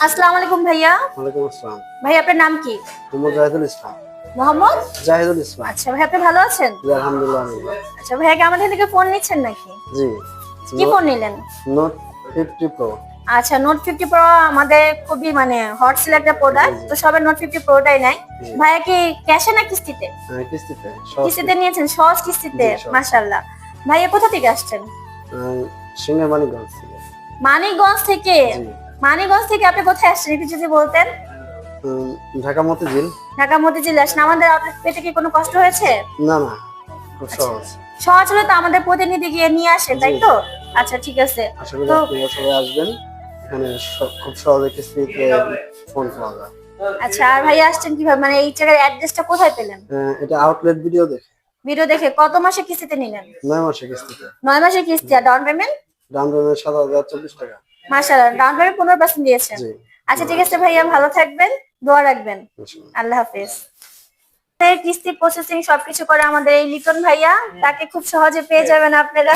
আসসালামু আলাইকুম ভাইয়া। ওয়ালাইকুম আসসালাম। ভাই আপনার নাম কি? মোহাম্মদ জাহিদুল ইসলাম। মোহাম্মদ জাহিদুল ইসলাম। আচ্ছা ভাই, আপনি ভালো আছেন? জি আলহামদুলিল্লাহ আমি ভালো। আচ্ছা ভাইয়া কি আমাদের থেকে ফোন নিচ্ছেন নাকি? জি। কি ফোন নিলেন? Note 50 pro. আচ্ছা, নোট 50 প্রো আমাদের খুবই হট সেল একটা প্রোডাক্ট, তো সবাই নোট 50 প্রোটাই নাই। জি। ভাইয়া কি ক্যাশে না কিস্তিতে? হ্যাঁ, কিস্তিতে। কিস্তিতে নিয়েছেন, সহজ কিস্তিতে। জি, সহজ। মাশাআল্লাহ। ভাইয়া কোথা থেকে আসছেন? সিঙ্গার মানিকগঞ্জ থেকে। মানিকগঞ্জ থেকে? জি। মানিকগঞ্জ থেকে আপনি কোথায় আসছেন একটু যদি বলতেন। উম, ঢাকা মতিঝিল। ঢাকা মতিঝিল আসেন। আমাদের আউটলেট পেতে কি কোনো কষ্ট হয়েছে? না না, খুব সহজ। সহজ হলে তো আমাদের প্রতিনিধি গিয়ে নিয়ে আসেন, তাই জি। তো? আচ্ছা ঠিক আছে। আশা করি তো আপনারা সবাই আসবেন। এখানে খুব সহজে কিস্তিতে ফোন পাওয়া যায়। আচ্ছা, আর ভাইয়া আসছেন কিভাবে, এই জায়গার অ্যাড্রেসটা কোথায় পেলেন? এটা আউটলেট ভিডিও দেখে। ভিডিও দেখে? কত মাসে কিস্তিতে নিলেন? 9 মাসে কিস্তিতে। 9 মাসের কিস্তি। আর ডাউন পেমেন্ট? ডাউন পেমেন্ট 7,024 টাকা। মাশাআল্লাহ, ডাউন পেমেন্ট 15% দিয়েছেন। জি। আচ্ছা ঠিক আছে ভাইয়া, ভালো থাকবেন, দোয়া রাখবেন। ইনশাআল্লাহ। আল্লাহ হাফেজ। কিস্তি প্রসেসিং সবকিছু করে আমাদের এই লিটন ভাইয়া, তাকে খুব সহজে পেয়ে যাবেন আপনারা।